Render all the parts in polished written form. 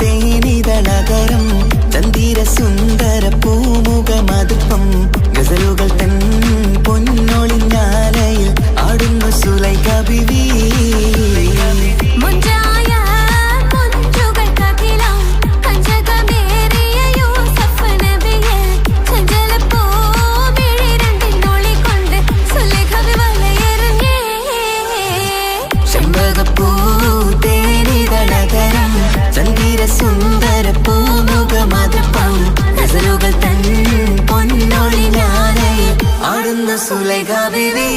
തേനിതളകരം ചന്ദിര സുന്ദര പൂമുഖമതുപ്പം ഗസലുകൾ തൻ പൊന്നൊളിഞ്ഞാലയിൽ ആടുന്നു സുലൈഖ ബീവി. സുന്ദര പൂമുഖമതുപ്പം ഗസലുകൾ തൻ പൊന്നൊളിഞ്ഞാലയിൽ ആടുന്ന സുലൈഖ ബീവി.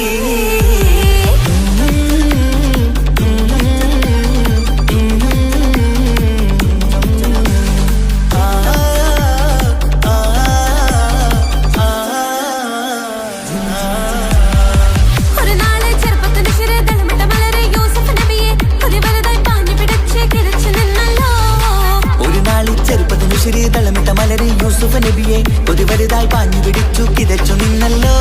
തളമിട്ട മലരെ യൂസുഫ് നബിയെ ഒരു വലുതായി പാഞ്ഞു പിടിച്ചു കിതച്ചു നിന്നല്ലോ.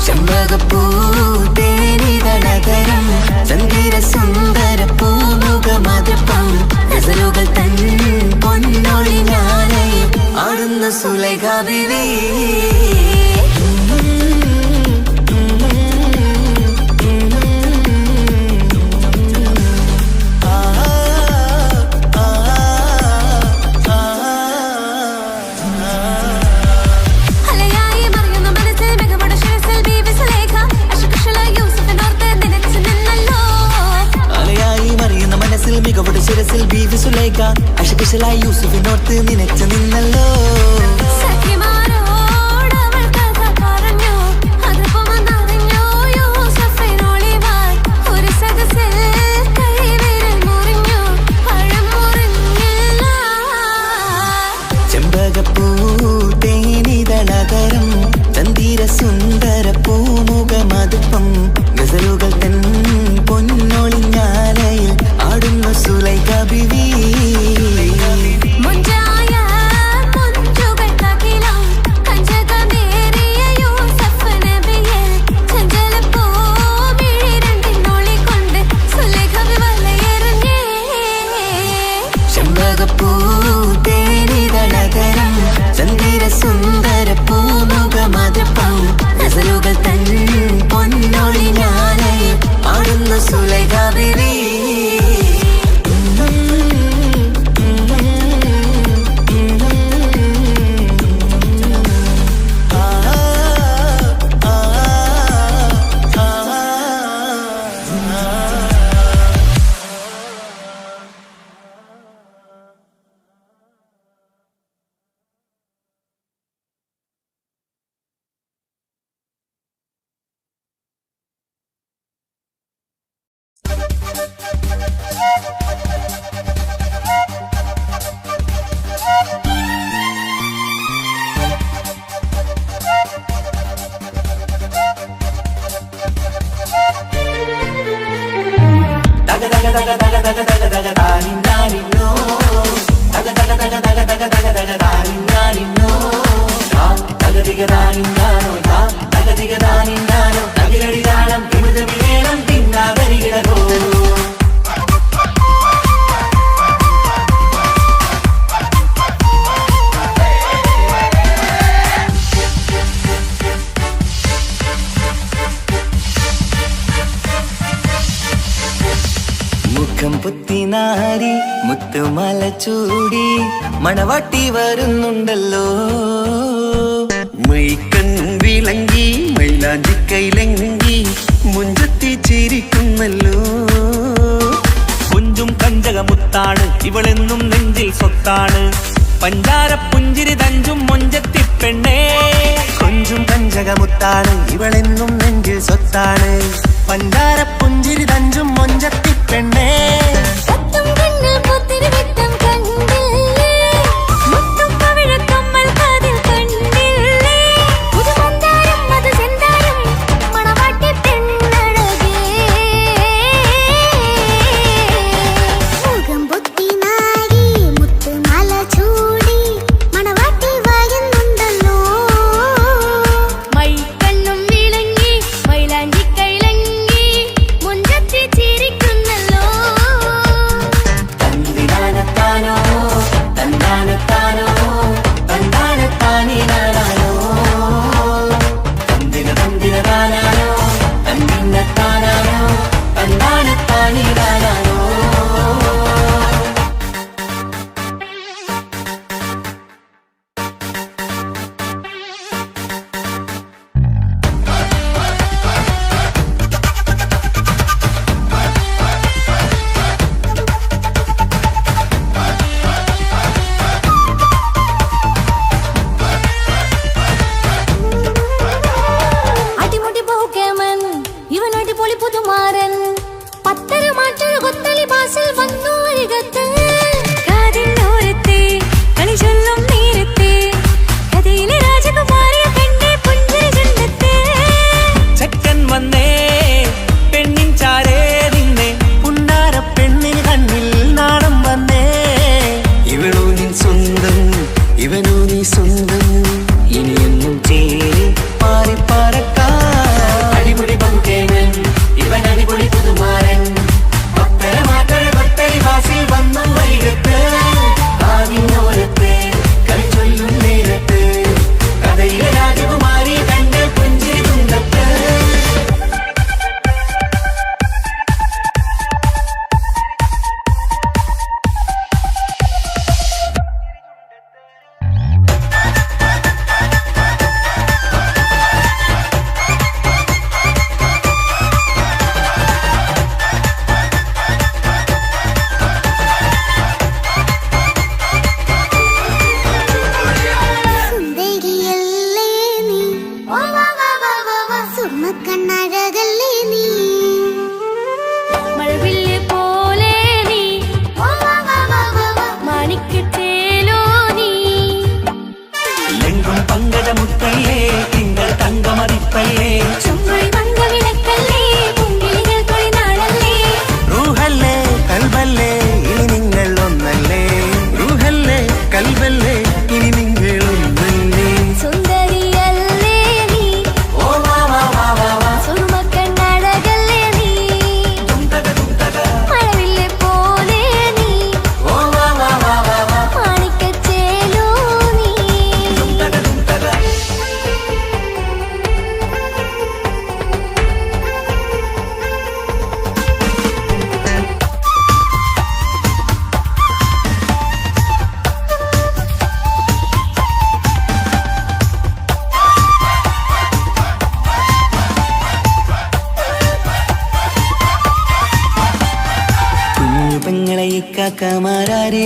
ചെമ്പകപ്പൂ തേനിതളകരം ചന്ദിര സുന്ദര പൂമുഖമതുപ്പം ഗസലുകൾ തൻ പൊന്നൊളിഞ്ഞാലയിൽ ആടുന്ന സുലൈഖ ബീവി. മികവുടെ ശിരസിൽ ബീവി സുലൈഖ അശകുശലായി യൂസുഫിനോർത്ത് നിനച്ചു നിന്നല്ലോ. ചെമ്പകപ്പൂ തേനിതളകരം ചന്ദിര സുന്ദര പൂമുഖമതുപ്പം ഗസലുകൾ തൻ പൊന്നൊളിഞ്ഞാലയിൽ ആടുന്ന സുലൈഖ ബീവി. ചെമ്പകപ്പൂ തേനിതളകരം ചന്ദിര സുന്ദര പൂമുഖമതുപ്പം ഗസലുകൾ തൻ പൊന്നൊളിഞ്ഞാലയിൽ ആടുന്ന സുലൈഖ ബീവി. പുത്തിനാരി മുത്തുമല ചൂടി മണവാട്ടി വരുന്നുണ്ടല്ലോ. മൈക്കണ്ണും വിളങ്ങി മൈലാഞ്ചി കൈലങ്കി മുഞ്ചത്തി ചിരിക്കുന്നല്ലോ. കുഞ്ചും കഞ്ചകമുത്താണ് ഇവളെന്നും നെഞ്ചിൽ സ്വത്താണ്. പഞ്ചാര പുഞ്ചിരി തഞ്ചും മൊഞ്ചത്തി പെണ്ണേ. കൊഞ്ചും കഞ്ചകമുത്താണ് ഇവളെന്നും നെഞ്ചിൽ സ്വത്താണ്. പഞ്ചാര പുഞ്ചിരി തഞ്ചും മൊഞ്ചത്തി പെണ്ണേ. മുഖം പൊത്തി നാരി മുത്തുമാല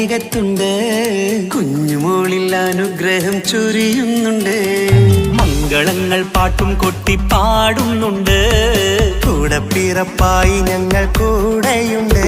അരികത്തുണ്ട്, കുഞ്ഞുമോളിൽ അനുഗ്രഹം ചൊരിയുന്നുണ്ട്. മംഗളങ്ങൾ പാട്ടും കൊട്ടി പാടുന്നുണ്ട്, കൂടെ പിറപ്പായി ഞങ്ങൾ കൂടെയുണ്ട്.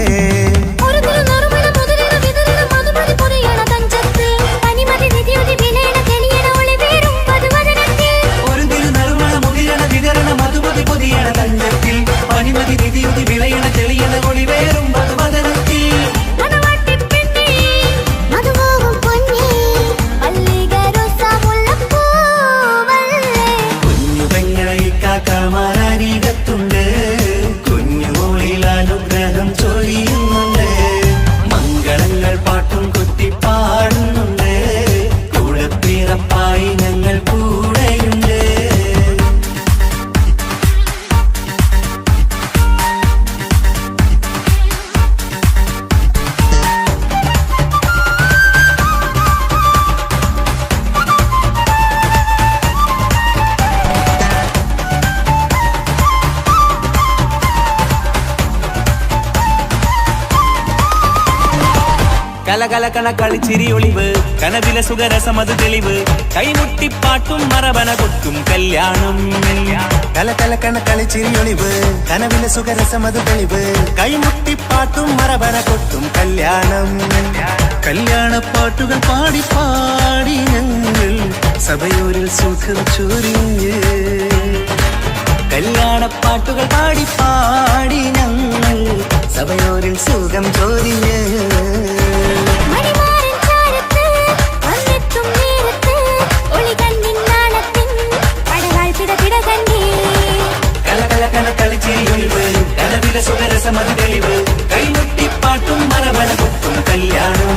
ുണ്ട് കുഞ്ഞുമോളിൽ അനുഗ്രഹം ചൊരിയുന്നുണ്ട്. മംഗളങ്ങൾ പാട്ടും കൊത്തി പാടുന്നുണ്ട്, കൂടെ പിറപ്പായി ഞങ്ങൾ കൂടെയുണ്ട്. കലകലകണ കളിച്ചിരി ഒളിവ്, കനവിലെ സുഖരസമത് തെളിവ്, കൈമുട്ടിപ്പാട്ടും മറവന കൊട്ടും കല്യാണം. കലകലകണ കളിച്ചിരി ഒളിവ്, കനവിലെ സുഖരസമത് തെളിവ്, കൈമുട്ടിപ്പാട്ടും മറവന കൊട്ടും കല്യാണം. കല്യാണപ്പാട്ടുകൾ പാടി പാടി ഞങ്ങൾ സഭയൂരിൽ സുഖം ചൊരിഞ്ഞ്. കല്യാണപ്പാട്ടുകൾ പാടി പാടി ഞങ്ങൾ സഭയോരിൽ സുഖം ചൊരിഞ്ഞ്. സുഖരസമത് തെളിവ്, കൈമുട്ടിപ്പാട്ടും മറവന കൊട്ടും കല്യാണം.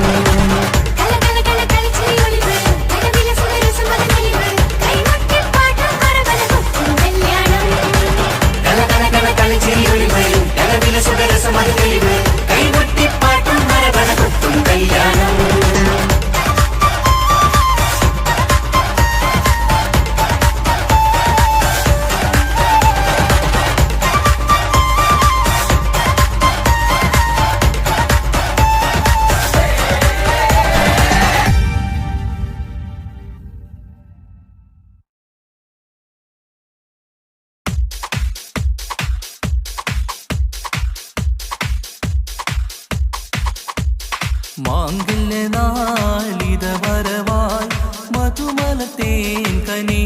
മാംഗല്യനാളിത വരവായി മധുമലത്തേൻ കനി,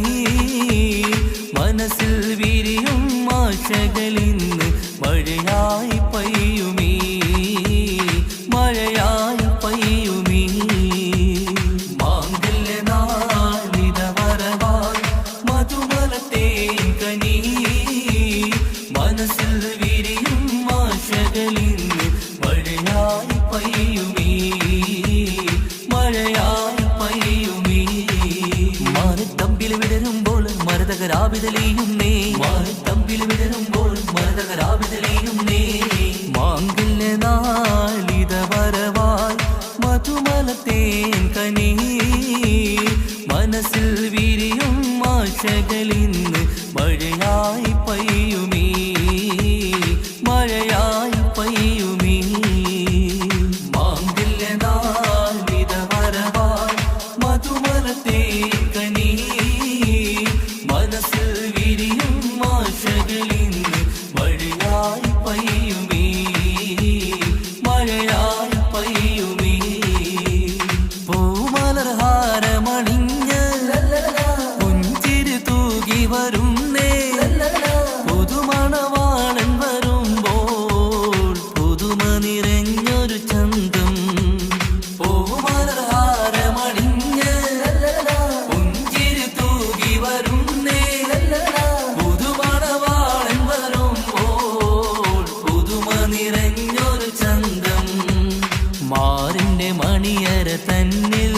മനസ്സിൽ വിരിയും ആശകളിന്ന് മഴയായി പെയ്യുമീ, മഴയായി പെയ്യുമീ. മാംഗല്യനാളിത വരവായി മധുമലത്തേൻ കനി, മനസ്സിൽ വിരിയും ആശകളിന്ന് മഴയായി പെയ്യുമീ, മഴയായി പെയ്യുമീ. മാറിത്തമ്പിൽ വിടരുമ്പോൾ മരതകരാവിതലെയും നേ, മാറിത്തമ്പിൽ വിടരുമ്പോൾ മരതകരാവിതലെയും നേ. മാംഗല്യനാളിത വരവായി മധുമലത്തേൻ കനി, മനസ്സിൽ വിരിയും ആശകളിന്ന് മഴയായി പെയ്യുമീ, മഴയായി പെയ്യുമീ. മാംഗല്യനാളിത വരവായി മധുമലത്തേൻ കനി, മനസ്സിൽ വിരിയും ആശകളിന്ന് മഴയായി പെയ്യുമീ, മഴയായി പെയ്യുമീ. പൂമലർഹാരമണിഞ്ഞ് പുഞ്ചിരി തൂകി വരുന്നേ, പുതുമണവാളൻ വരുമ്പോൾ പുതുമ നിറഞ്ഞൊരു ചന്തം. പൂമലർഹാരമണിഞ്ഞ് പുഞ്ചിരി തൂകി വരുന്നേ, പുതുമണവാളൻ വരുമ്പോൾ പുതുമ നിറഞ്ഞൊരു ചന്തം. മാറിന്റെ മണിയര തന്നിൽ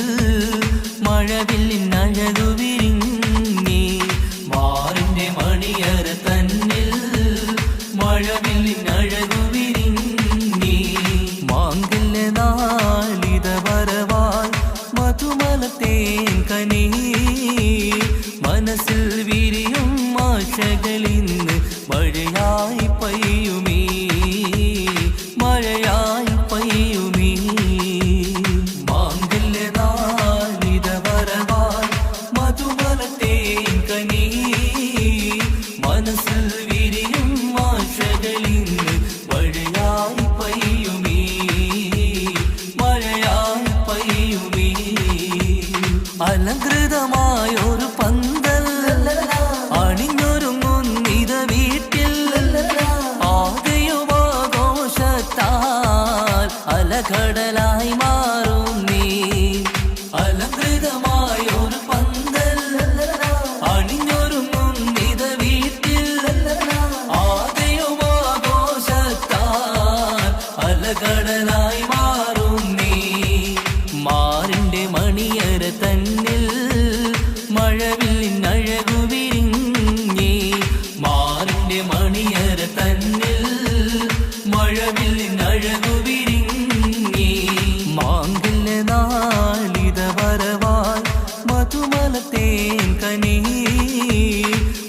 മഴവില്ലിൻ അഴകു വിരിഞ്ഞി, മാറിന്റെ മണിയര തന്നിൽ മഴവില്ലിൻ അഴകു വിരിഞ്ഞി. മാംഗല്യനാളിത വരവായി മധുമലത്തേൻ കനി, മനസ്സിൽ വിരിയും ആശകളിന്ന് മഴയായി പെയ്യുമീ, മഴയായി പെയ്യുമീ. അലങ്കൃതമായൊരു പന്തൽ അണിഞ്ഞൊരുങ്ങുന്നിത വീട്ടിൽ ആകെയുമാഘോഷത്താൽ അലകടലായി മാറും നീ. അലങ്കൃതമായൊരു പന്തൽ അണിഞ്ഞൊരുങ്ങുന്നിത വീട്ടിൽ ആകെയുമാഘോഷത്താൽ അലകടലായി മാറും നീ. മാറിന്റെ മണിയറ തന്നിൽ മഴവില്ലിനഴകു വിരിഞ്ഞേ. മാറിന്റെ മണിയറ തന്നിൽ മഴവില്ലിനഴകു വിരിഞ്ഞേ. മാങ്കില്ല നാളിത വരവാൽ മധുമലത്തേൻ കനീ.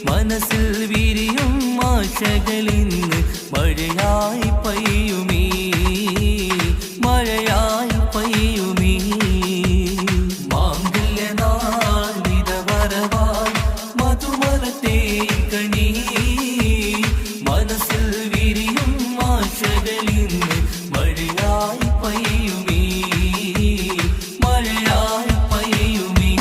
മനസ്സിൽ വിരിയും ആശകളിന്ന് മഴയായി പെയ്യുമീ. മഴയായി പെയ്യുമീ. മാംഗല്യ നാളിത വരവാൽ മധുമലത്തേൻ കനീ. മനസ്സിൽ വിരിയും ആശകളിന്ന് മഴയായി പെയ്യുമീ. മഴയായി പെയ്യുമീ.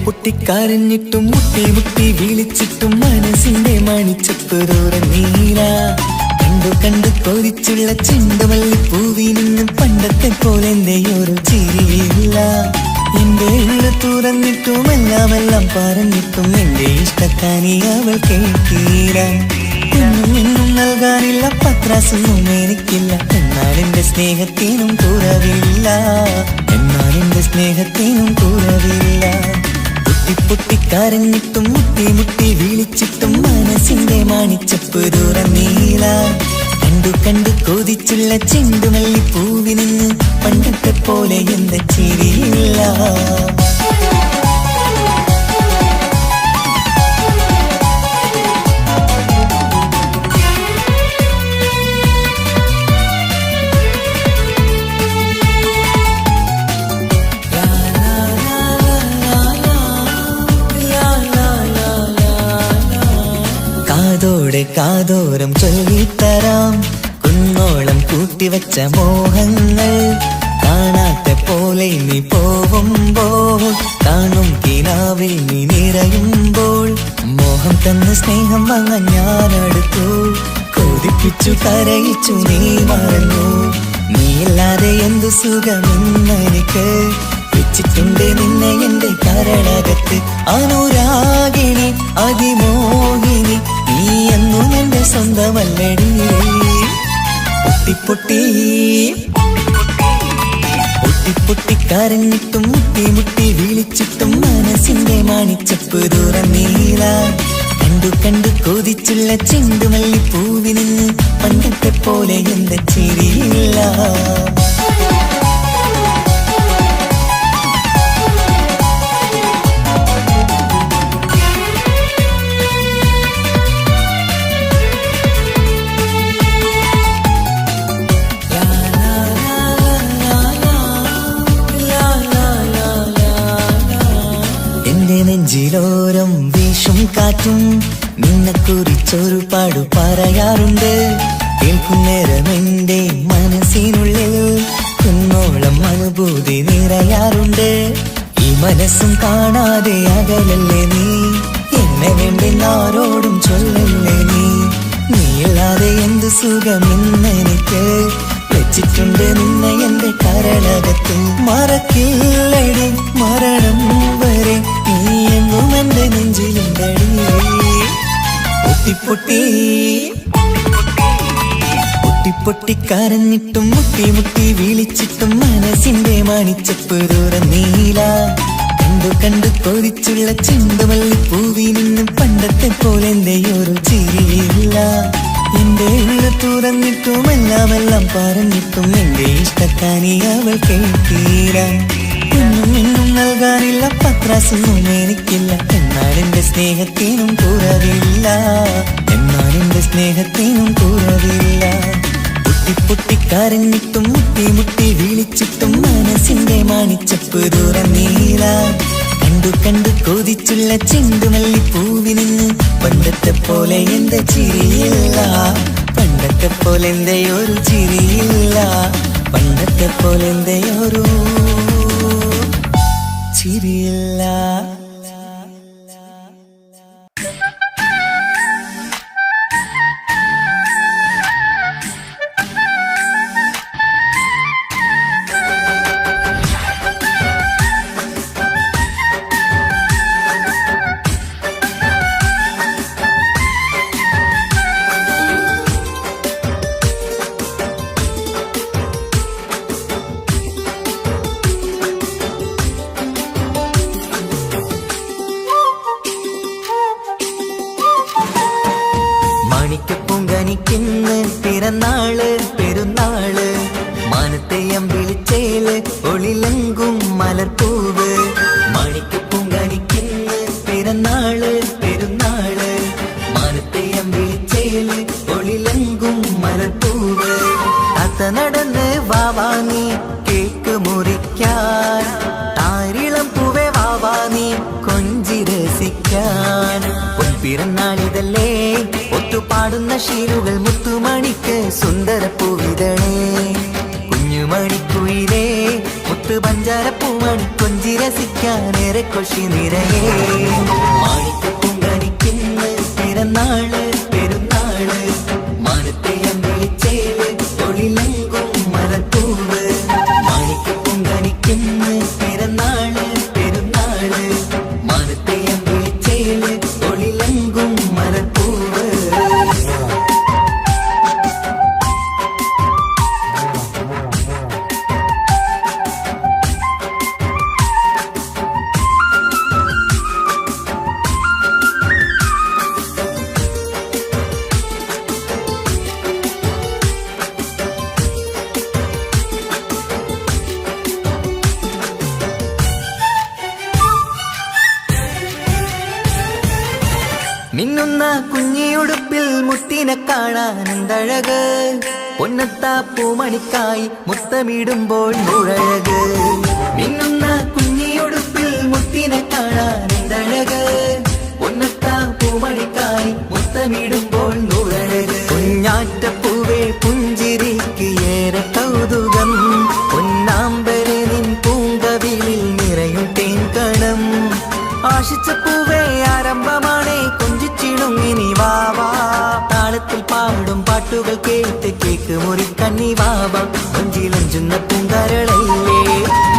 പൊട്ടിക്കരഞ്ഞിട്ടും മുട്ടി മുട്ടി വിളിച്ചിട്ടും മനസ്സിന്റെ മണിച്ചപ്പ് തുറന്നീല. കണ്ടു കണ്ടു കൊതിച്ചുള്ള ചെണ്ടുമല്ലിപ്പൂവിനും പണ്ടത്തെ പോലെ എന്റെ ഒരു ചിരിയില്ല. എന്റെ ഉള്ളു തുറന്നിട്ടും എല്ലാം പറഞ്ഞിട്ടും എന്റെ ഇഷ്ടക്കാനി അവൾ കേട്ടീര. എന്നും നൽകാനില്ല പത്രാസൊന്നും എനിക്കില്ല. എന്നാൽ എന്റെ സ്നേഹത്തിനും കുറവില്ല. എന്നാൽ എന്റെ സ്നേഹത്തിനും കുറവില്ല. പൊട്ടിക്കരഞ്ഞിട്ടും മുട്ടി മുട്ടി വിളിച്ചിട്ടും മനസ്സിന്റെ മണിച്ചപ്പ് തുറന്നീല. കണ്ടു കണ്ടു കൊതിച്ചുള്ള ചെണ്ടുമല്ലിപ്പൂവിന് പണ്ടത്തെ പോലെ എന്റെ ചിരിയില്ല. കാതോടെ കാതോരം ചൊല്ലിത്തരാം കുന്നോളം കൂട്ടിവച്ച മോഹങ്ങൾ. കാണാത്ത പോലെ നീ പോവുമ്പോൾ കാണും കിനാവിൽ നീ നിറയുമ്പോൾ മോഹം തന്ന സ്നേഹം വാങ്ങാൻ ഞാനടുത്തു. കൊതിപ്പിച്ചു കരയിച്ചു നീ മറന്നു. നീയില്ലാതെ എന്തു സുഖമെന്നെനിക്ക്. വെച്ചിട്ടുണ്ട് നിന്നെ എന്റെ കരളകത്ത്. അനുരാഗിണി അതിമോഹിനി നീ എന്നും എന്റെ സ്വന്തമല്ലടി. പൊട്ടി പൊട്ടിക്കരഞ്ഞിട്ടും മുട്ടി മുട്ടി വിളിച്ചിട്ടും മനസ്സിന്റെ മണിച്ചപ്പ് തുറന്നീല. കണ്ടു കണ്ടു കൊതിച്ചുള്ള ചെണ്ടുമല്ലിപ്പൂവിന് പണ്ടത്തെ പോലെ എന്റെ ചിരിയില്ല. നെഞ്ചിലോരം വീശും കാറ്റും നിന്നെക്കുറിച്ചൊരു പാടു പറയാറുണ്ട്. കേൾക്കുന്നേരം എന്റെ മനസ്സിനുള്ളിൽ കുന്നോളം അനുഭൂതി നിറയാറുണ്ട്. ഈ മനസ്സും കാണാതെ അകലല്ലേ നീ. എന്നെ വേണ്ടി ആരോടും ചൊല്ലല്ലേ നീ. നീയില്ലാതെ എന്ത് സുഖമെന്നെനിക്ക്. വെച്ചിട്ടുണ്ട് നിന്നെ എന്റെ കരളകത്ത്. മറക്കില്ലടി മരണം വരെ നീ എന്നും എന്റെ നെഞ്ചിലുണ്ടടി. പൊട്ടിക്കരഞ്ഞിട്ടും മുട്ടി മുട്ടി വിളിച്ചിട്ടും മനസ്സിന്റെ മണിച്ചപ്പ് തുറന്നീല. കണ്ടു കണ്ടു കൊതിച്ചുള്ള ചെണ്ടുമല്ലിപ്പൂവിനും പണ്ടത്തെ പോലെ എന്റെ ഒരു ചിരിയില്ല. എന്റെ ഉള്ളു തുറന്നിട്ടും എല്ലാം പറഞ്ഞിട്ടും എന്റെ ഇഷ്ടക്കാനി അവൾ കേട്ടീര. ഇന്നും നൽകാനില്ല പത്രാസൊന്നും എനിക്കില്ല. എന്നാൽ എന്റെ സ്നേഹത്തിനും കുറവില്ല. പൊട്ടിക്കരഞ്ഞിട്ടും മുട്ടി വിളിച്ചിട്ടും മനസ്സിന്റെ മാണിച്ചപ്പ് തുറന്നീല. കണ്ടു കൊതിച്ചുള്ള ചെണ്ടുമല്ലിപ്പൂവിന് പണ്ടത്തെ പോലെ എന്റെ ചിരിയില്ല. പണ്ടത്തെ പോലെ എന്റെ ഒരു ചിരിയില്ല. പണ്ടത്തെ പോലെ എന്റെ ഒരു ചിരിയില്ല. മാണിക്കപ്പൂങ്കനിക്കിന്ന് പിറന്നാള് പെരുന്നാള്. മാനത്തെയം വിളിച്ചേല് ഒളിലങ്കും മലർപ്പൂവ്. മാണിക്കപ്പൂങ്കനിക്കിന്ന് പിറന്നാള് പെരുന്നാള്. മാനത്തെയം വിളിച്ചേല് ഒളിലങ്കും മലർപ്പൂവ്. താത്ത നടന്ന് വാവാനി കേക്ക് മുറിക്കാൻ. താരിളം പൂവേ വാവാനി കൊഞ്ചി രസിക്കാൻ. പിറന്നാളിതല്ലേ ഒത്തുപാടുന്ന ശീലുകൾ മുത്തുമണിക്ക് സുന്ദരപ്പൂവിതളേ. കുഞ്ഞുമണിക്കുയിലേ മുത്തു പഞ്ചാരപ്പൂമണി കൊഞ്ചി രസിക്കാനേറെ കൊഷി നിറയേ. മാണിക്കപ്പൂങ്കനിക്കിന്ന് പിറന്നാള് പെരുന്നാള്. മാനത്തെയം വിളിച്ചേല് ഒളിലങ്കും മലർപ്പൂവ്. മാണിക്കപ്പൂങ്കനിക്കിന്ന് പിറന്നാള് പെരുന്നാള്. മാനത്തെയം വിളിച്ചേല് ഒളിലങ്കും മലർപ്പൂവ്. മിന്നുന്ന കുഞ്ഞിയുടുപ്പിൽ മുത്തിനെ കാണാൻ എന്തഴക്. പൊന്നത്താ പൂമണിക്കായി മുത്തമിടുമ്പോൾ മുഴഴക്. മിന്നുന്ന കുഞ്ഞിയുടുപ്പിൽ മുത്തിനെ കാണാൻ എന്തഴക്. പൊന്നത്താ പൂമണിക്കായി മുത്തമിടുമ്പോൾ മുഴഴക്. കുഞ്ഞാറ്റപ്പൂവേ പുഞ്ചിരിക്ക് ഏറെ കൗതുകം. പൊന്നാമ്പരെ നിൻ പൂങ്കവിളിൽ നിറയും തേൻകണം. ആശിച്ച പൂവേ ആരംഭമാണേ കൊഞ്ചിച്ചിടുങ്ങിനി വാവാ. താളത്തിൽ പാടും പാട്ടുകൾ കേട്ട് കേക്ക് മുറിക്കണ്ണി വാവാ. കൊഞ്ചിലഞ്ചുന്ന പൂങ്കരളല്ലേ.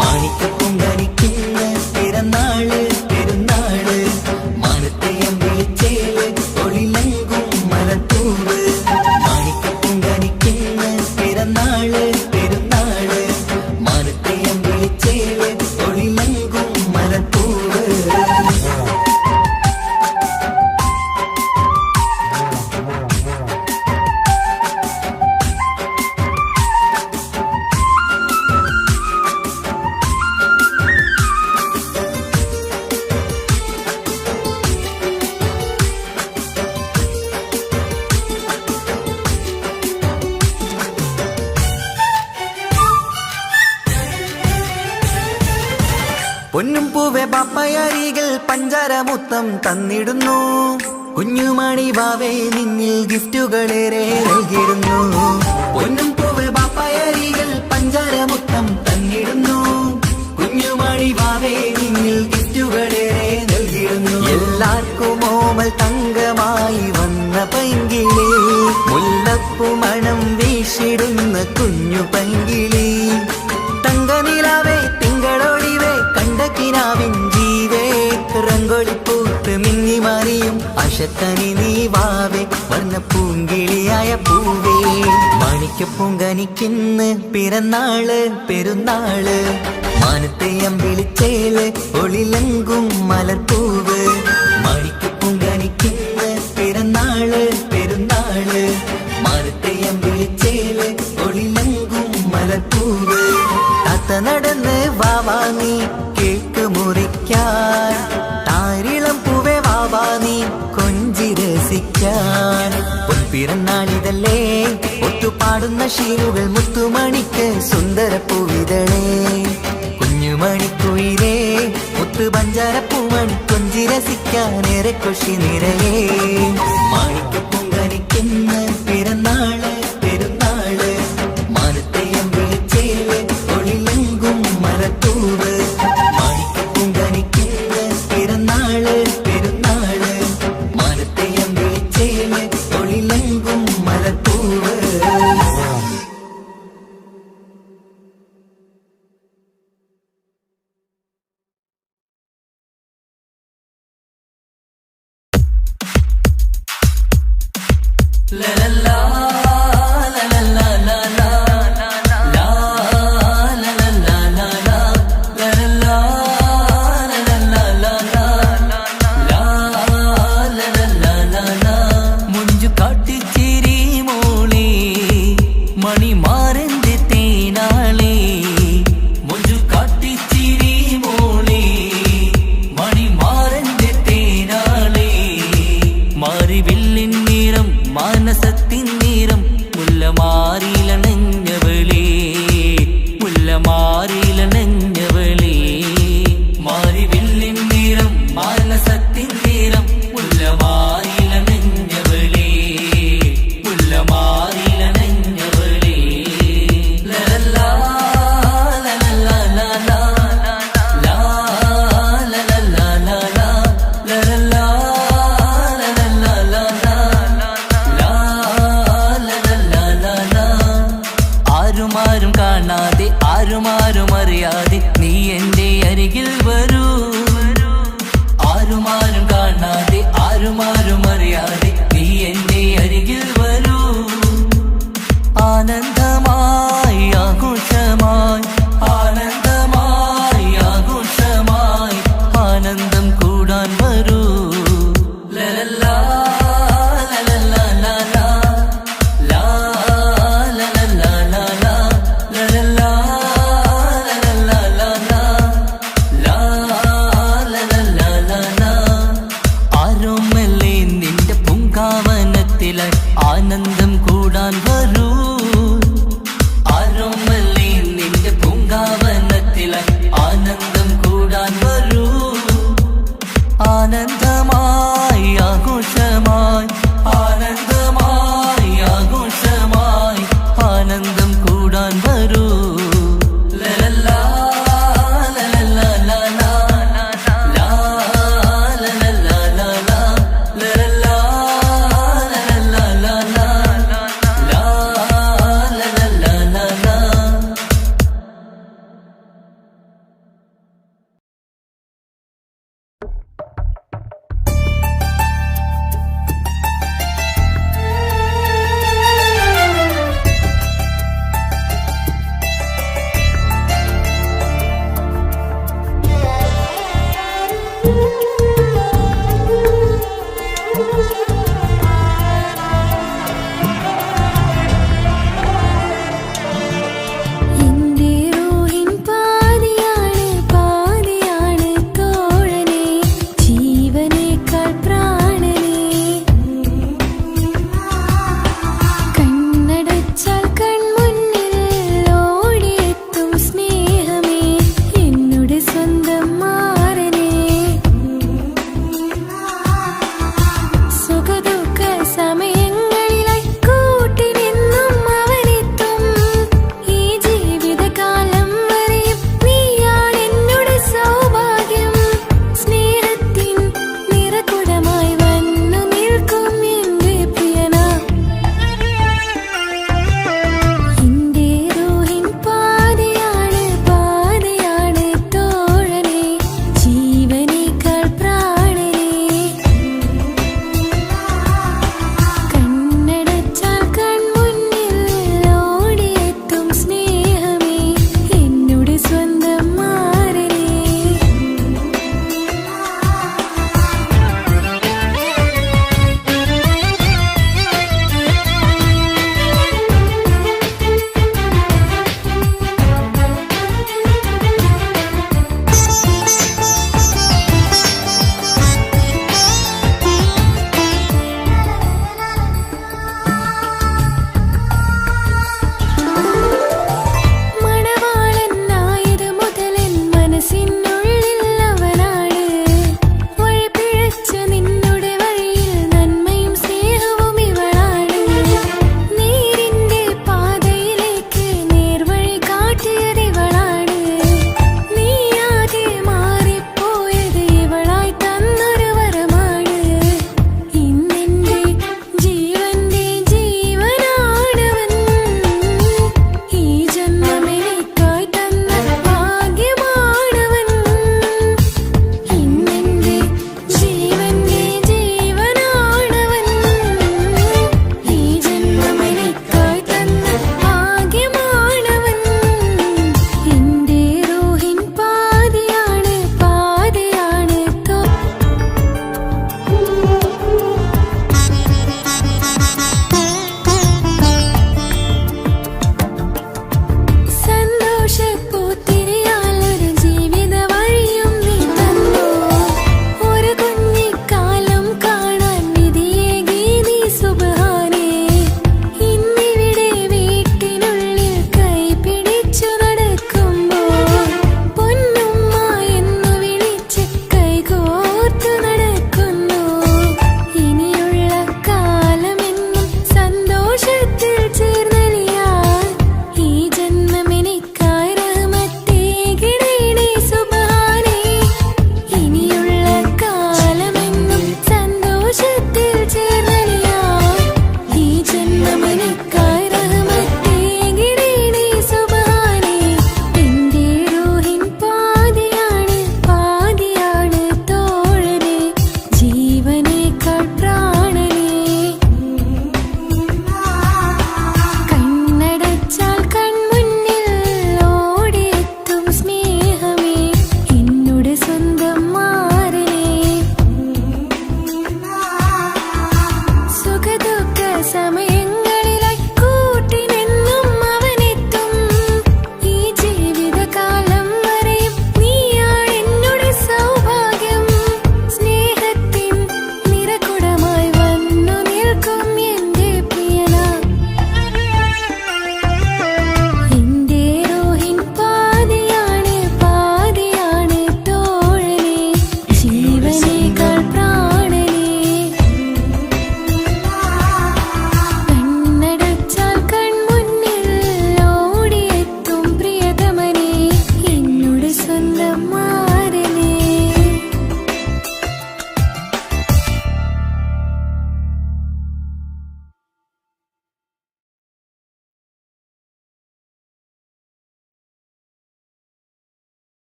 മാണിക്കപ്പൂങ്കനിക്കിന്ന് പിറന്നാള് പെരുന്നാള്. മാനത്തെയം വിളിച്ചേല് ഒളിലങ്കും മലർപ്പൂവ്. മാണിക്കപ്പൂങ്കനിക്കിന്ന് പിറന്നാള് പെരുന്നാള്. മാനത്തെയം വിളിച്ചേല് ഒളിലങ്കും മലർപ്പൂവ്. പൊന്നും പൂവെ പാപ്പയരികൾ പഞ്ചാരമുത്തം തന്നിടുന്നു. കുഞ്ഞുമണി വാവേ നിന്നിൽ ഗിഫ്റ്റുകളേറെ നൽകിയിരുന്നു. പൊന്നും പൂവെ പാപ്പയരികൾ പഞ്ചാരമുത്തം തന്നിടുന്നു. കുഞ്ഞുമണി വാവേ നിന്നിൽ ഗിഫ്റ്റുകളേറെ നൽകിയിരുന്നു. എല്ലാവർക്കും ഓമൽ തങ്കമായി വന്ന പൈങ്കിളി. മുല്ലപ്പൂ മണം വീശിടുന്ന കുഞ്ഞു പൈങ്കിളി. തങ്കനിലാവേ തിങ്കളൊടിവേ കണ്ടക്കിനാവിൻ ജീവേ. റംഗോളിപ്പൂത്ത് മിന്നി മാറിയും അശക്കനി നീ വാവേ. വർണ്ണ പൂങ്കിളിയായ പൂവേ. മാണിക്കപ്പൂങ്കനിക്കിന്ന് പിറന്നാള് പെരുന്നാള്. മാനത്തെയം വിളിച്ചേല് ഒളിലങ്കും മലർപ്പൂവ്. മാണിക്കപ്പൂങ്കനിക്കിന്ന് പിറന്നാള് പെരുന്നാള്. മാനത്തെയം നാളിതല്ലേ ഒത്തുപാടുന്ന ശീലുകൾ മുത്തുമണിക്ക് സുന്ദരപ്പൂവിതളേ കുഞ്ഞുമണിക്കുയിലേ മുത്തു പഞ്ചാരപ്പൂമണി കൊഞ്ചി രസിക്കാനേറെ കൊഷി നിറയേ മാണിക്കപ്പൂങ്കനിക്കുന്ന പിറന്നാള് പെരുന്നാള് മാനത്തെയം വിളിച്ചേല് ഒളിലെങ്കും മരത്തൂവ് മാണിക്കപ്പൂങ്കനിക്കുന്ന പിറന്നാള് പെരുന്നാള് മാനത്തെയം വിളിച്ചേല് ഒളിലെങ്കും മരത്തൂവ് മുഞ്ചു കാട്ടിച്ചിരി മോളെ മണിമാരന്റെ തേനാളെ മുഞ്ചു കാട്ടിച്ചിരി മോളെ മണിമാരന്റെ തേനാളെ മാറിവില്ലിൻ നിറം മാനസത്തിൻ നിറം മുല്ലമാറിലണഞ്ഞവളേ മുല്ലമാറിലണഞ്ഞവളേ മാറിവില്ലിൻ നിറം മാനസത്തിൻ നിറം മുല്ലമാറിലണഞ്ഞവളേ മുല്ലമാറിലണഞ്ഞവളേ ലലാ ലലാ ലലാ ലാ ലലാ ലലാ ലലാ la la la la la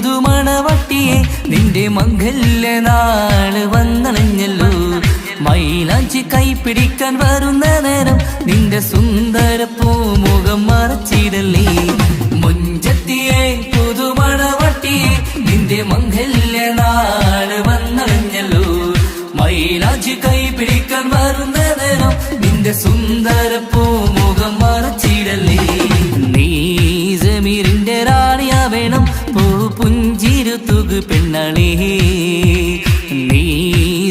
പുതുമണവട്ടിയെ നിന്റെ മംഗല്യ നാള് വന്നണഞ്ഞല്ലോ മൈലാഞ്ചി കൈപിടിക്കാൻ വരുന്ന നേരം നിന്റെ സുന്ദര പൂമുഖം മറച്ചിടല്ലേ മുഞ്ചത്തിയെ പുതുമണവട്ടിയെ നിന്റെ മംഗല്യ നാള് വന്നണഞ്ഞല്ലോ മൈലാഞ്ചി കൈപിടിക്കാൻ വരുന്ന നേരം നിന്റെ സുന്ദര പൂമുഖം മറച്ചിടല്ലേ നീ ജമീറിന്റെ റാണിയാ വേണം പൂ പുഞ്ചിരു തുകു പെണ്ണളേ നീ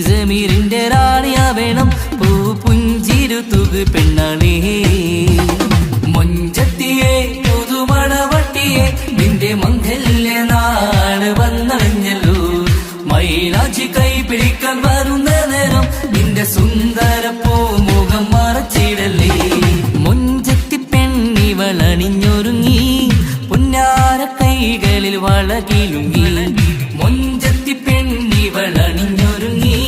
ജമീറിന്റെ റാണിയാ വേണം പൂ പുഞ്ചിരു തുകു പെണ്ണളേ മുഞ്ചത്തിയെ പുതുമണവട്ടിയെ നിന്റെ മംഗല്യ നാള് വന്നണഞ്ഞല്ലോ മൈലാഞ്ചി കൈപിടിക്കാൻ വരുന്ന നേരം നിന്റെ സുന്ദര പൂമുഖം മറച്ചിടല്ലേ മുഞ്ചത്തി പെണ്ണിവളണിഞ്ഞൊരുങ്ങി പുന്നാര കൈകളിൽ വളകിലുങ്ങി മുഞ്ചത്തി പെണ്ണിവളണിഞ്ഞൊരുങ്ങി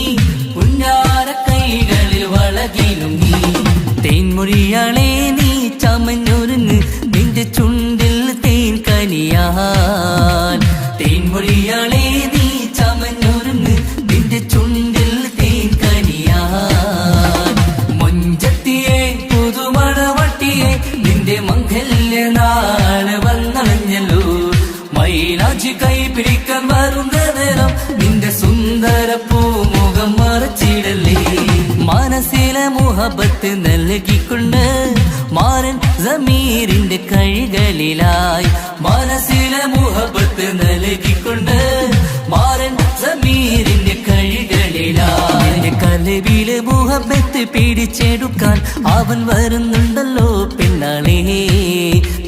പുന്നാര കൈകളിൽ വളകിലുങ്ങി തേൻമൊഴിയാളെ നീ ചമഞ്ഞൊരുങ്ങ് നിന്റെ ചുണ്ടിൽ തേൻ കനിയാൻ തേൻമൊഴിയാളെ നീ ചമഞ്ഞൊരുങ്ങ് നിന്റെ ചുണ്ടിൽ തേൻ കനിയാൻ മുഞ്ചത്തിയെ പുതുമണവട്ടിയെ നിന്റെ മംഗല്യ നാള് വന്നണഞ്ഞല്ലോ മൈലാഞ്ചി കൈപിടിക്കാൻ വരുന്ന നേരം നിന്റെ സുന്ദര പൂമുഖം മറച്ചിടല്ലേ മനസ്സിലെ മുഹബത്ത് നൽകിക്കൊണ്ട് മാരൻ ജമീറിന്റെ കൈകളിലായി മനസ്സിലെ മുഹബത്ത് നൽകിക്കൊണ്ട് മാരൻ ജമീറിന്റെ കൈകളിലായി നിന്റെ കലവിലെ മുഹബത്ത് പിടിച്ചെടുക്കാൻ അവൻ വരുന്നുണ്ടല്ലോ പെണ്ണാളേ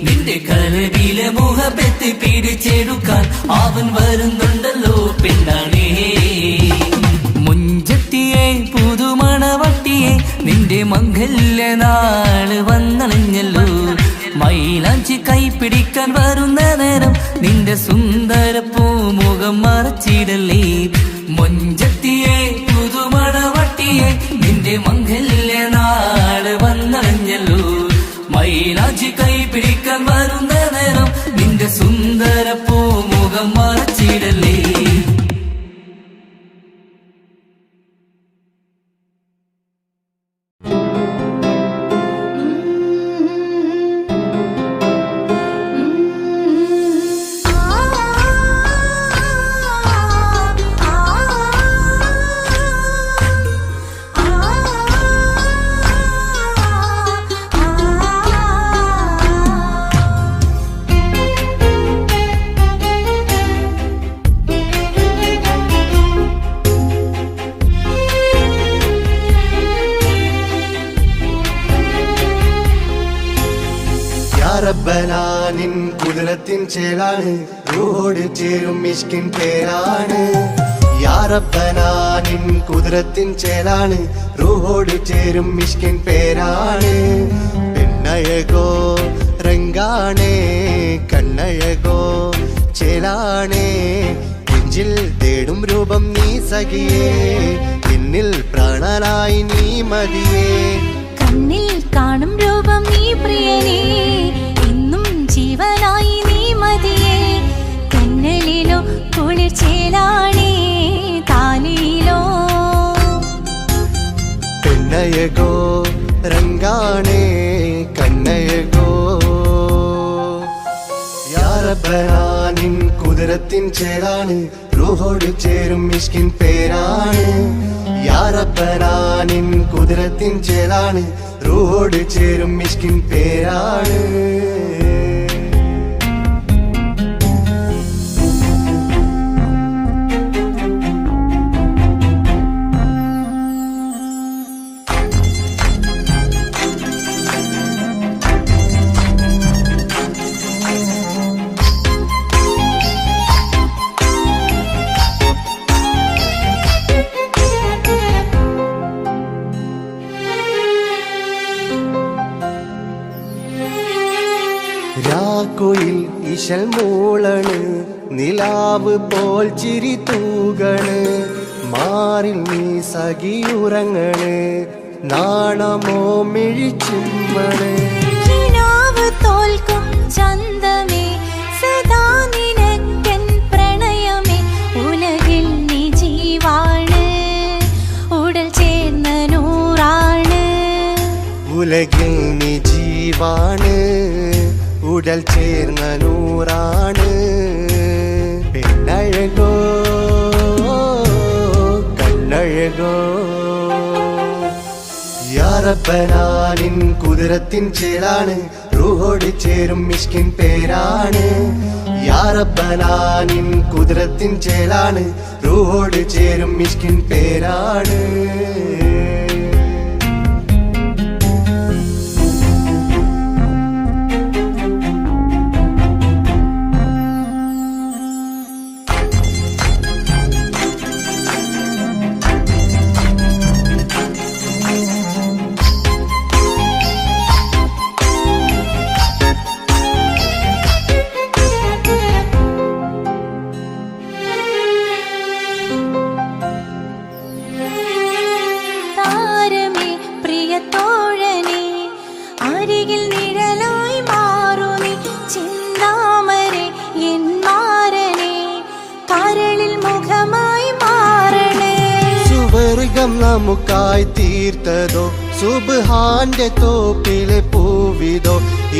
നിന്റെ കലവിലെ മുഹബത്ത് പിടിച്ചെടുക്കാൻ അവൻ വരുന്നുണ്ടല്ലോ പെണ്ണാളേ മുഞ്ചത്തിയെ പുതുമണവട്ടിയെ നിന്റെ മംഗല്യ നാള് വന്നണഞ്ഞല്ലോ മൈലാഞ്ചി കൈപിടിക്കാൻ വരുന്ന നേരം നിന്റെ സുന്ദര പൂമുഖം മറച്ചിടല്ലേ മുഞ്ചത്തിയെ പുതുമണവട്ടിയെ നിന്റെ മംഗല്യ നാള് വന്നണഞ്ഞല്ലോ മൈലാഞ്ചി കൈപിടിക്കാൻ വരുന്ന നേരം നിന്റെ സുന്ദര പൂമുഖം മറച്ചിടല്ലേ റബ്ബനാനിൻ കുദരത്തിൻ ചേലാണ് റൂഹോട് ചേരും മിഷ്കിൻ പേരാണ് യാ റബ്ബനാനിൻ കുദരത്തിൻ ചേലാണ് റൂഹോട് ചേരും മിഷ്കിൻ പേരാണ് പെണ്ണഴകോ രംഗാണേ കണ്ണഴകോ ചേലാണേ നെഞ്ചിൽ തേടും രൂപം നീ സഖിയേ എന്നിൽ പ്രാണനായി നീ മതിയേ കണ്ണിൽ കാണും രൂപം നീ പ്രിയനേ ഇന്നും ജീവനായി നീ മതിയേ കണ്ണലിലോ കുളിർച്ചേലാണേ താലിയിലോ പെണ്ണഴകോ രംഗാണേ കണ്ണഴകോ യാ റബ്ബനാനിൻ കുദരത്തിൻ ചേലാണ് റൂഹോട് ചേരും മിഷ്കിൻ പേരാണ് യാ റബ്ബനാനിൻ കുദരത്തിൻ ചേലാണ് റൂഹോട് ചേരും മിഷ്കിൻ പേരാണ് രാക്കുയിൽ ഇശൽ മൂളണ് നിലാവ് പോൽ ചിരി തൂകണ് മാറിൽ നീ സഖിയുറങ്ങണ് നാണമോ മിഴിച്ചുമ്മണ് കിനാവ് തോൽക്കും ചന്തമേ സദാ നിനക്കൻ പ്രണ ഉലകിൽ നീ ജീവാണ്, ഉടൽ ചേർന്ന നൂറാണ്. പെണ്ണഴകോ കണ്ണഴകോ യാ റബ്ബനാ നിൻ കുതിരത്തിൻ ചേലാണ്, റൂഹോട് ചേരും മിഷ്കിൻ പേരാണ്. യാ റബ്ബനാ നിൻ കുതിരത്തിൻ ചേലാണ്, റൂഹോട് ചേരും മിഷ്കിൻ പേരാണ്. നമുക്കായി തീർത്തതോ സുബ്ഹാന്റെ തോപ്പിലെ പൂവിതോ,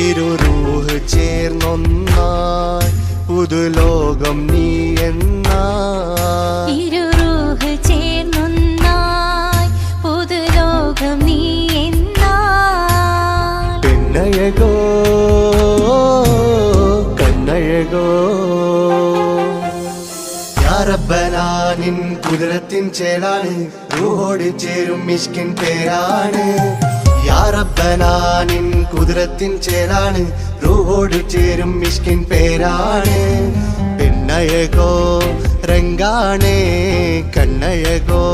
ഇരു റൂഹ് ചേർന്നൊന്നായി പുതുലോകം നീ എന്നായി. ഇരു റൂഹ് ചേർന്നൊന്നായി പുതുലോകം നീ എന്നായി. പെണ്ണഴകോ കണ്ണഴകോ യാ റബ്ബനാ നിൻ കുതിരത്തിൻ ചേലാണ്, റൂഹോട് ചേരും മിഷ്കിൻ പേരാണ്. യാ റബ്ബനാ നിൻ കുതിരത്തിൻ ചേലാണ്, റൂഹോട് ചേരും മിഷ്കിൻ പേരാണ്. പെണ്ണഴകോ രംഗാണേ കണ്ണഴകോ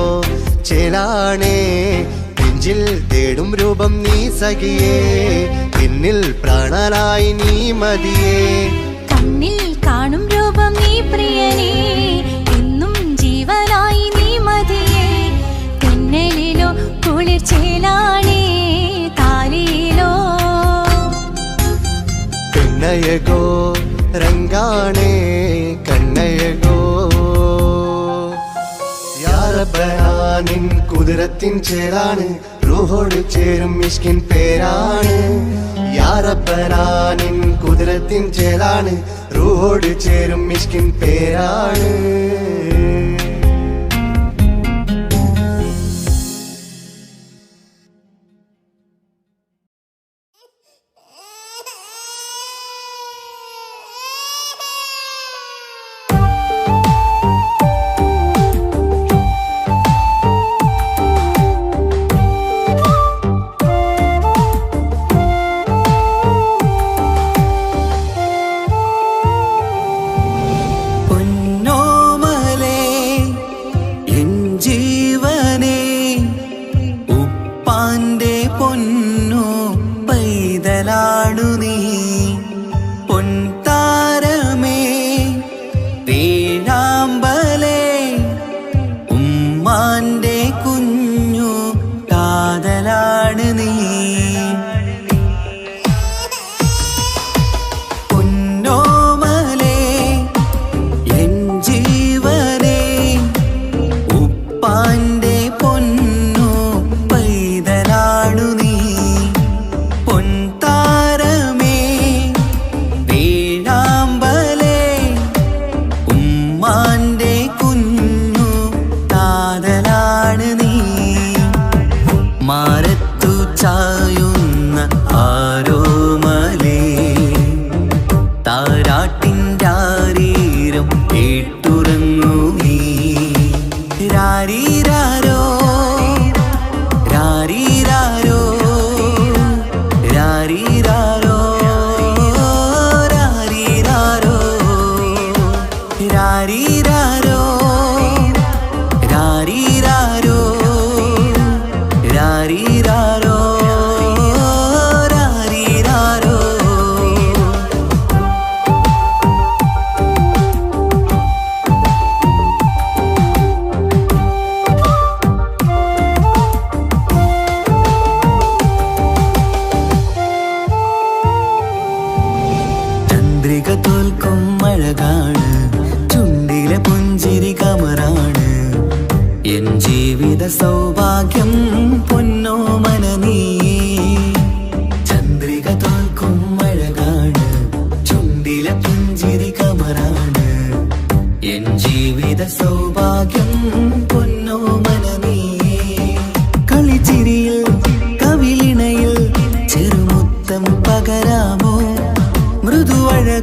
ചേലാണേ, നെഞ്ചിൽ തേടും രൂപം നീ സഖിയേ, എന്നിൽ പ്രാണനായി നീ മതിയേ. കണ്ണിൽ കാണും രൂപം നീ പ്രിയനേ, എന്നും ജീവനായി നീ മതിയേ. തെന്നലിലോ കുളിർ ചേലാണേ, താലിയിലോ പെണ്ണഴകോ രംഗാണേ കണ്ണഴകോ യാ റബ്ബനാ നിൻ കുതിരത്തിൻ ചേലാണ്, റൂഹോട് ചേരും മിഷ്കിൻ പേരാണ്. യാ റബ്ബനാ നിൻ കുതിരത്തിൻ ചേലാണ്, റൂഹോട് ചേരും മിഷ്കിൻ പേരാണ്. പൊന്നു പൈതലാണു നീ പൊൻതാ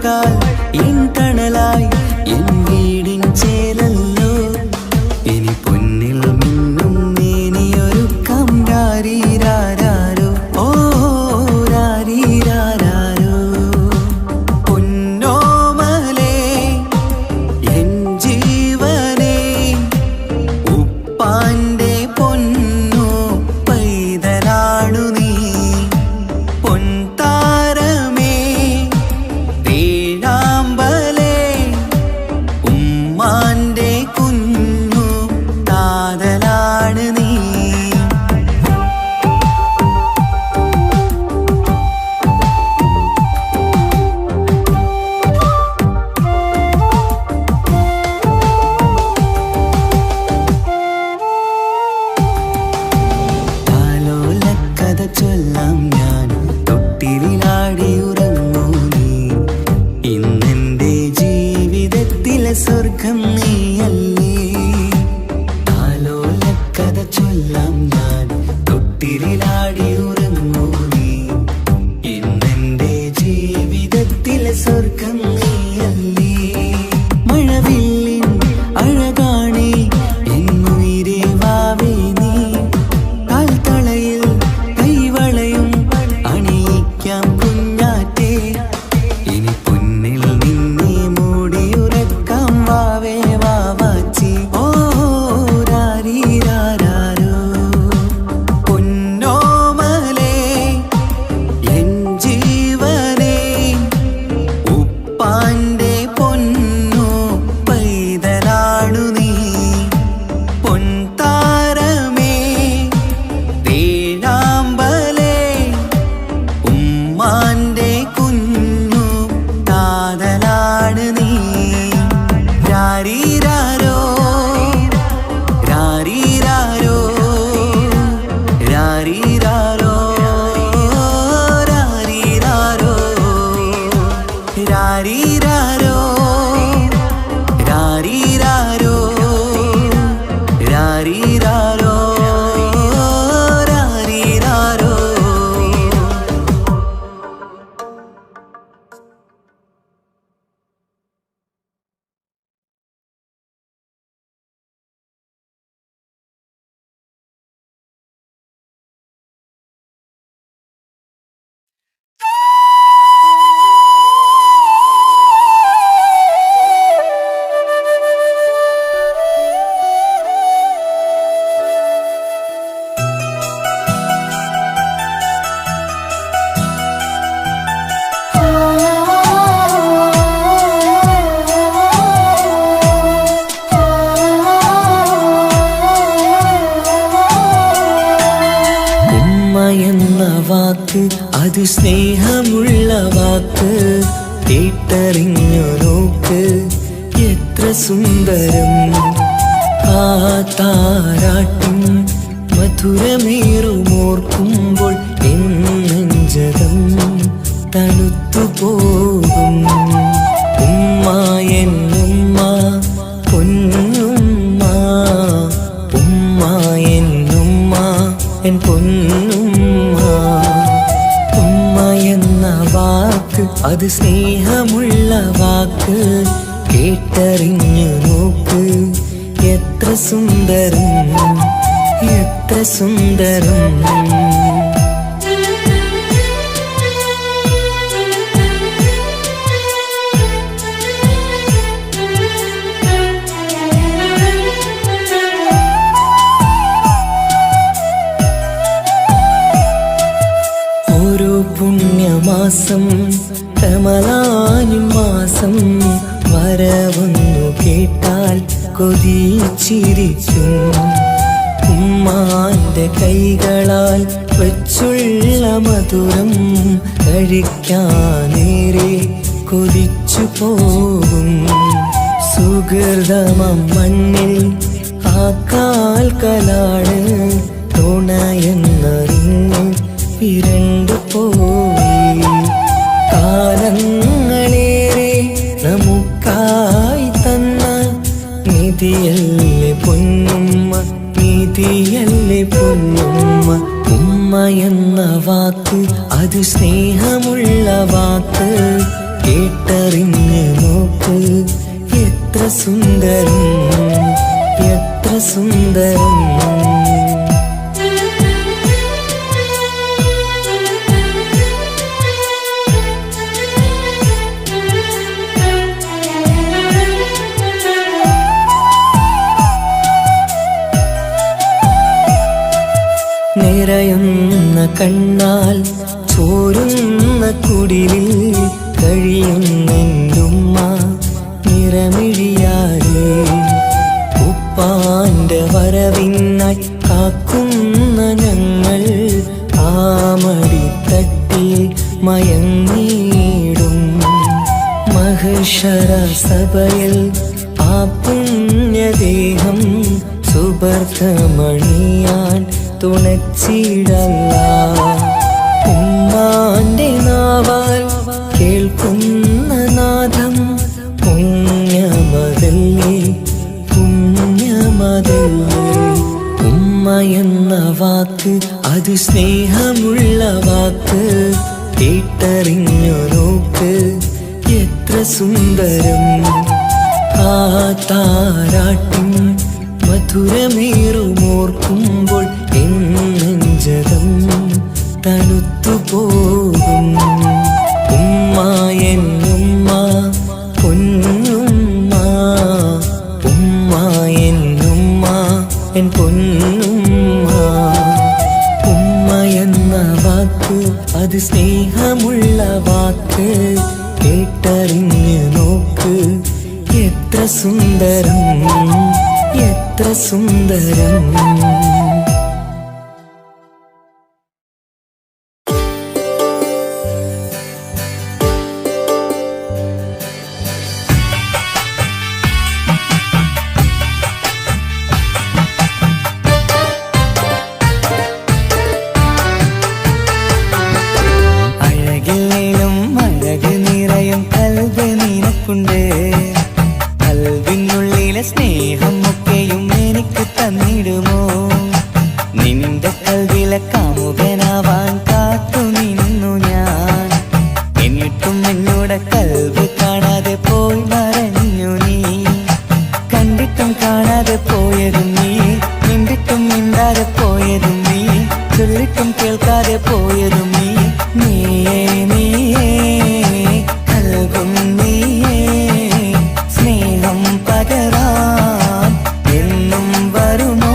അഴകാൽ എൻ തണലായി എൻ വീടിൻ ചേലല്ലോ ഇനി പൊന്നിൽ മിന്നും നീനിയൊരുക്കം രാരീരാരോ ഓ രാരീരാരോ പൊന്നോമലേ എൻ ജീവനേ ഉപ്പാന്റെ പൊന്നോ പൈതലാണു നീ പൊൻതാരമേ വേഴാമ്പലേ ഉമ്മാന്റെ കുഞ്ഞു കാതലാണ് നീ താലോലക്കഥ ചൊല്ലാം ഞാൻ തൊട്ടിലാടി ഉറങ്ങൂ നീ ഇന്നെന്റെ ജീവിതത്തിലെ സ്വർഗം നീയല്ലേ താലോലക്കഥ ചൊല്ലാം ഞാൻ തൊട്ടിലാടി ഉറങ്ങൂ നീ ഇന്നെന്റെ ജീവിതത്തിലെ സ്വർഗം നീയല്ലേ മഴവില്ലിൻ അഴകാണേ എന്നുയിരേ വാവേ നീ കാൽത്തളയിൽ കൈവളയും അണിയിക്കാം കുഞ്ഞാറ്റേ ഇനി പൊന്നിൽ നിന്നെ മൂടിയുറക്കാം വാവേ വാവാച്ചി ഓ രാരീരാരോ പൊന്നോമലേ എൻ ജീവനേ ഉപ്പാന്റെ പൊന്നോ പൈതലാണു നീ പൊൻതാരമേ വേഴാമ്പലേ ഉമ്മാന്റെ കുഞ്ഞു കാതലാണ് നീ രാരീരാരോ രാരീരാരോ രാരീരാരോ രാരീരാരോ രാരീരാരോ രാരീരാരോ രാരീരാരോ രാരീരാരോ ഉമ്മ എന്ന വാക്ക് അത് സ്നേഹമുള്ള വാക്ക് കേട്ടറിഞ്ഞു നോക്ക് എത്ര സുന്ദരം ആ താരാട്ടും മധുരമേറുമോർക്കുമ്പോൾ എൻ നെഞ്ചകം തണുത്തുപോകും ഉമ്മ എന്നുമ്മ പൊന്നുമ്മ ഉമ്മ എന്നുമ്മ എൻ പൊന്നുമ്മ ഉമ്മ എന്ന വാക്ക് അത് സ്നേഹമുള്ള വാക്ക് കേട്ടറിഞ്ഞു നോക്ക് എത്ര സുന്ദരം എത്ര സുന്ദരം ഓരോ പുണ്യമാസം കമലാനിൻ മാസം വരവൊന്നു കേട്ടാൽ കൊതിച്ചിരിക്കും ഉമ്മാന്റെ കൈകളാൽ വച്ചുള്ള മധുരം കഴിക്കാനേറെ കൊതിച്ചു പോകും സുഹൃതമം മണ്ണിൽ ആ കാൽക്കലാണ് തുണയെന്നറിഞ്ഞ് പിരണ്ടു പോയി കാലങ്ങളേറെ നമുക്കായി തന്ന നിധിയല്ലേ പൊന്നുമ്മ നിധിയല്ലേ പൊന്നുമ്മ ഉമ്മ എന്ന വാക്ക് അത് സ്നേഹമുള്ള വാക്ക് കേട്ടറിഞ്ഞ് നോക്ക് എത്ര സുന്ദരം എത്ര സുന്ദരം. നിറയുന്ന കണ്ണാൽ ചോരുന്ന കുടിലിൽ കഴിയുന്നുമ്മ നിറമിഴിയാലേ. ഉപ്പാന്റെ വരവിനായി കാക്കുന്ന ഞങ്ങൾ ആമടിത്തട്ടിൽ മയങ്ങിയിടും. മഹശര സഭയിൽ ആ പുണ്യദേഹം സുബർദ്ധമണിയാൻ തുണച്ചിടല്ല. ഉമ്മാന്റെ നാവാൽ കേൾക്കുന്ന നാദം പുണ്യമതല്ലേ പുണ്യമതല്ലേ. ഉമ്മ എന്ന വാക്ക് അത് സ്നേഹമുള്ള വാക്ക്. കേട്ടറിഞ്ഞു നോക്ക് എത്ര സുന്ദരം. ആ താരാട്ടിൻ മധുരമേറുമോർക്കുമ്പോൾ നെഞ്ചകം തണുത്തുപോകും. ഉമ്മ എന്നുമ്മ പൊന്നുമ്മ, ഉമ്മ എന്നുമ്മ എൻ പൊന്നുമ്മ. ഉമ്മ എന്ന വാക്ക് അത് സ്നേഹമുള്ള വാക്ക്. കേട്ടറിഞ്ഞ് നോക്ക് എത്ര സുന്ദരം എത്ര സുന്ദരം. അഴകില്ലേലും അഴക് നിറയും കൽബ് നിനക്കുണ്ട്. കൽബിനുള്ളിലെ സ്നേഹം ഒക്കെയും എനിക്ക് തന്നിടുമോ? നിന്റെ കൽബിലെ കാമുകനാവാൻ കാത്തു നിന്നു ഞാൻ. എന്നിട്ടും എന്നോട് കൽബ് കാണാതെ പോയി മറഞ്ഞു നീ. കണ്ടിട്ടും കാണാതെ പോയതും നീ, മിണ്ടിട്ടും മിണ്ടാതെ പോയതും നീ, ചൊല്ലിട്ടും കേൾക്കാതെ പോയതും നീ. നീയേ നീയേ കൽബും നീയേ, സ്നേഹം പകരാൻ എന്നും വരുമോ?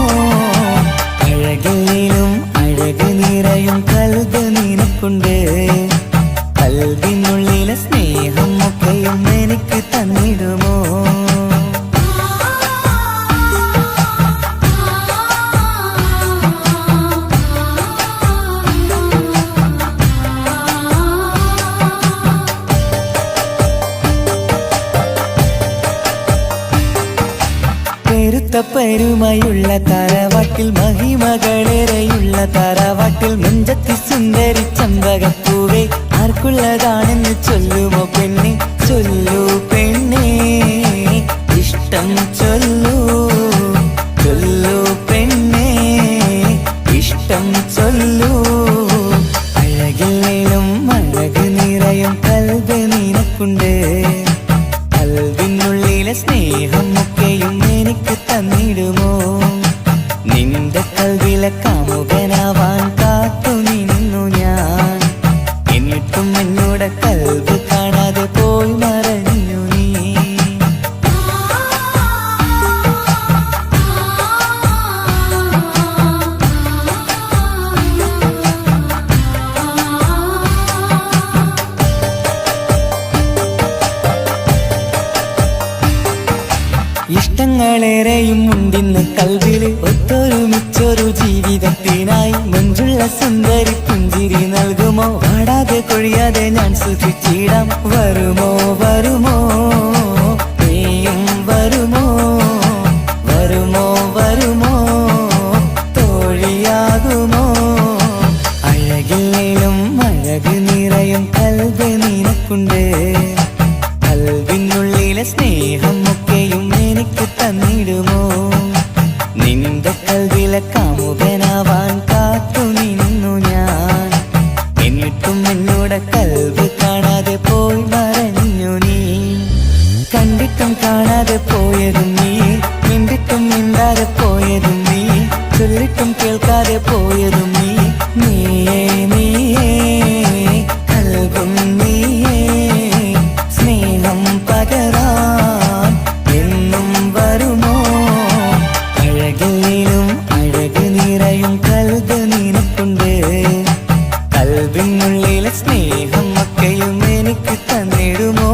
അഴകിലും അഴക് നിറയും കൽബ് നിനക്കുണ്ട്. കൽബിനുള്ളിലെ സ്നേഹം ഒക്കെയും എനിക്ക് തന്നിടുമോ? പെരുമയുള്ള തറവാട്ടിൽ മഹിമകളേറെയുള്ള തറവാട്ടിൽ മുഞ്ചത്തി സുന്ദരി ചമ്പകപ്പൂവേ ആർക്കുള്ളതാണെന്ന് ചൊല്ലുമോ പെണ്ണെ? ചൊല്ലൂ പെണ്ണേ ഇഷ്ടം ചൊല്ലൂ, ചൊല്ലൂ പെണ്ണേ ഇഷ്ടം ചൊല്ലൂ. അഴകില്ലേലും അഴക് നിറയും കൽബ് നിനക്കുണ്ട്. കൽബിനുള്ളിലെ സ്നേഹം ഒക്കെയും എനിക്ക് തന്നിടുമോ? നിന്റെ കൽബിലെ കാമുകനാവാൻ കാത്തു നിന്നു ഞാൻ. എന്നിട്ടും എന്നോട് കൽബ് കാണാതെ പോയി മറഞ്ഞു നീ. ഇഷ്ടങ്ങളേറെയും ഉണ്ടിന്ന് കൽവില് ഒത്തൊരുമിച്ചൊരു ജീവിതത്തിനായി മഞ്ജുള്ള സുന്ദരി പുഞ്ചിരി നൽകുമോ? പാടാതെ കൊഴിയാതെ ഞാൻ സൂക്ഷിച്ചിടാം. വരുമോ വരുമോ നീയും വരുമോ? വരുമോ വരുമോ തോഴിയാകുമോ? അഴകില്ലേലും അഴക് നിറയും കൽബ് നിനക്കുണ്ട്. കൽബിനുള്ളിലെ സ്നേഹം ഒക്കെയും എനിക്ക് തന്നിടുമോ? നിന്റെ കൽബിലെ കാമുകനാവാൻ കാത്തു നിന്നു ഞാൻ. എന്നിട്ടും എന്നോട് കൽബ് കാണാതെ പോയി മറഞ്ഞു അറിയാതെ പോയതും നീയേ നീയേ കൽബും നീയേ സ്നേഹം പകരാൻ എന്നും വരുമോ അഴകിലും അഴക് നിറയും കൽബ് നിനക്കുണ്ട് കൽബിനുള്ളിലെ സ്നേഹം ഒക്കെയും എനിക്ക് തന്നിടുമോ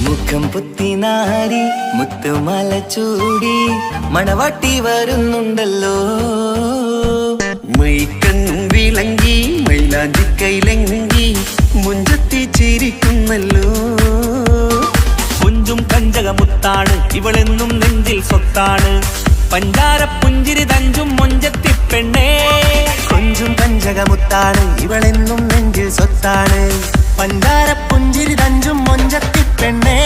മുഖം പുത്തിനാരി മുത്തുമല ചൂടി മണവാട്ടി വരുന്നുണ്ടല്ലോ മൈക്കണ്ണും വിളങ്ങി മൈലാഞ്ചി കൈലങ്കി മുഞ്ചത്തി ചിരിക്കുന്നല്ലോ കുഞ്ചും കഞ്ചകമുത്താണ് ഇവളെന്നും നെഞ്ചിൽ സ്വത്താണ് പഞ്ചാര പുഞ്ചിരി തഞ്ചും മൊഞ്ചത്തി പെണ്ണേ കൊഞ്ചും പഞ്ചകമുത്താണ് ഇവളെന്നും നെഞ്ചിൽ സ്വത്താണ് പഞ്ചാര പുഞ്ചിരി തഞ്ചും മൊഞ്ചത്തി പെണ്ണേ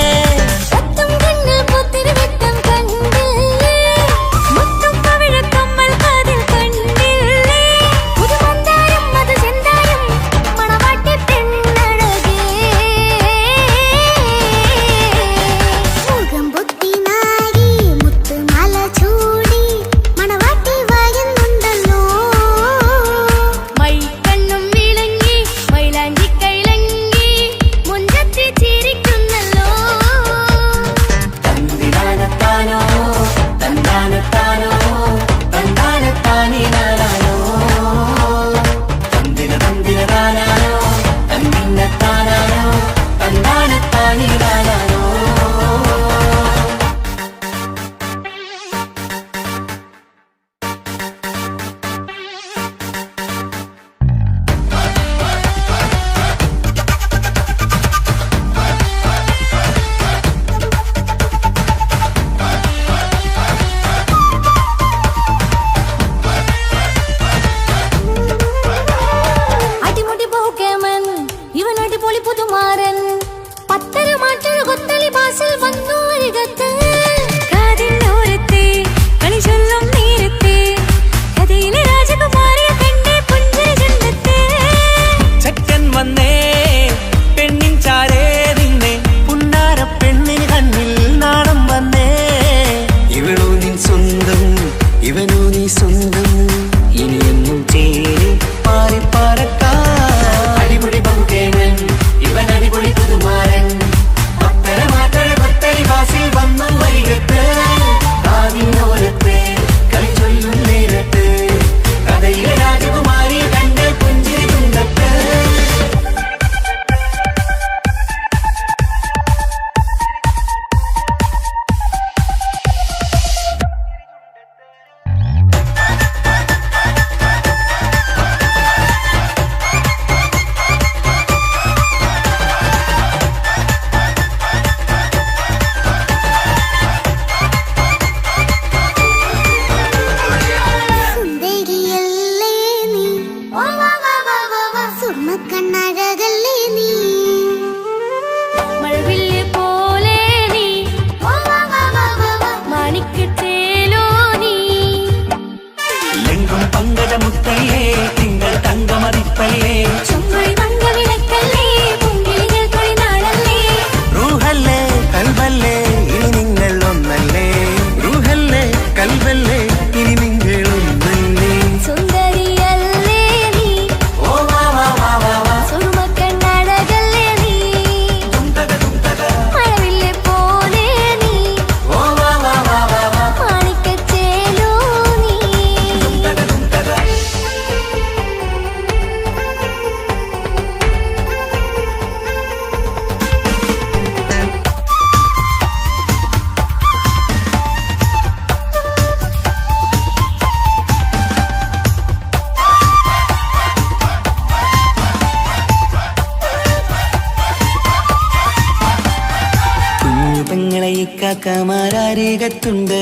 കാക്കമാരരികത്തുണ്ട്.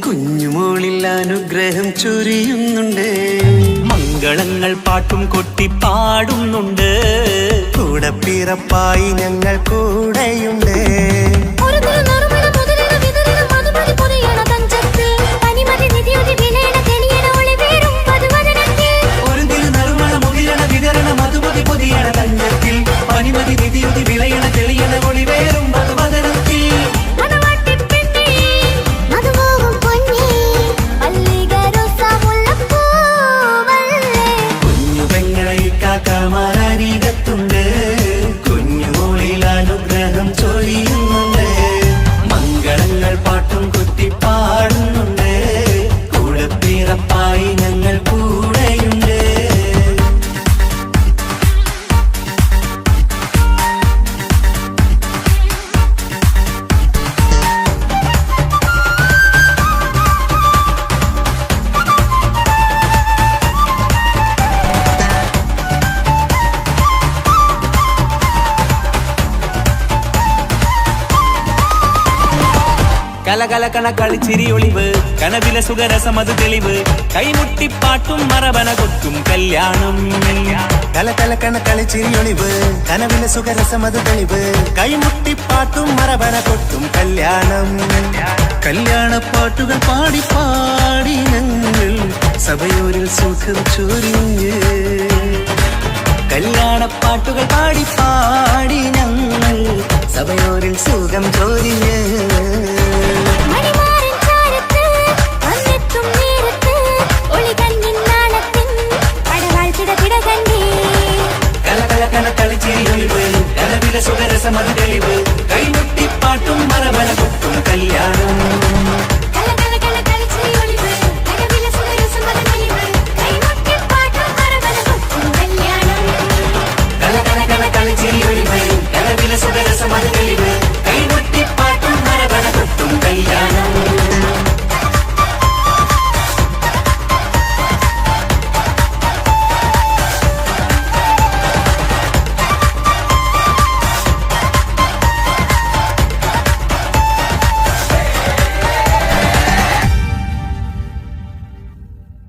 കുഞ്ഞുമോളിൽ അനുഗ്രഹം ചൊരിയുന്നുണ്ട്. മംഗളങ്ങൾ പാട്ടും കൊട്ടി പാടുന്നുണ്ട്. കൂടെ പിറപ്പായി ഞങ്ങൾ കൂടെയുണ്ട്. ഒരു നറുമണ മുതലിന വിതരണ മധുമതി പൊതിയണ തഞ്ചത്തിൽ പനിമതി നിധിയൊതി വിലയണ തെളിയണ ഒളിവേറും മധുവദനത്തിൽ. ഒരു തിരുനറുമണ മുതിരണ വിതരണ മധുമതി പൊതിയണ തഞ്ചത്തിൽ പനിമതി നിധിയുതി വിളയണ തെളിയണ ഒളിവേറും മധുവദനത്തിൽ. മണവാട്ടിപ്പെണ്ണേ, മധുമോഹം പൊന്നേ, മല്ലിക റോസ മുല്ലപ്പൂവല്ലേ. കുഞ്ഞു പെങ്ങളെ കാക്കമാരരികത്തുണ്ട്. കുഞ്ഞുമോളിൽ അനുഗ്രഹം ചൊരിയുന്നുണ്ട്. മംഗളങ്ങൾ പാട്ടും കുത്തി പാടുന്നുണ്ട്. കൂടെ പിറപ്പായി ഞങ്ങൾ കൂടെയുണ്ട്. കലകലകണ കളിച്ചിരി ഒളിവ് കനവില സുഖരസമത് തെളിവ് കൈമുട്ടിപ്പാട്ടും മറവന കൊട്ടും കല്യാണം. കലകലക്കണ കളിച്ചിരിയൊളിവ് കനവിലെ സുഖരസമത് തെളിവ് കൈമുട്ടിപ്പാട്ടും മറവന കൊട്ടും കല്യാണം. കല്യാണപ്പാട്ടുകൾ പാടി പാടി ഞങ്ങൾ സഭയോരിൽ സുഖം ചൊരിഞ്ഞ്. കല്യാണപ്പാട്ടുകൾ പാടി പാടി ഞങ്ങൾ സഭയോരിൽ സുഖം ചോദിഞ്ഞ്.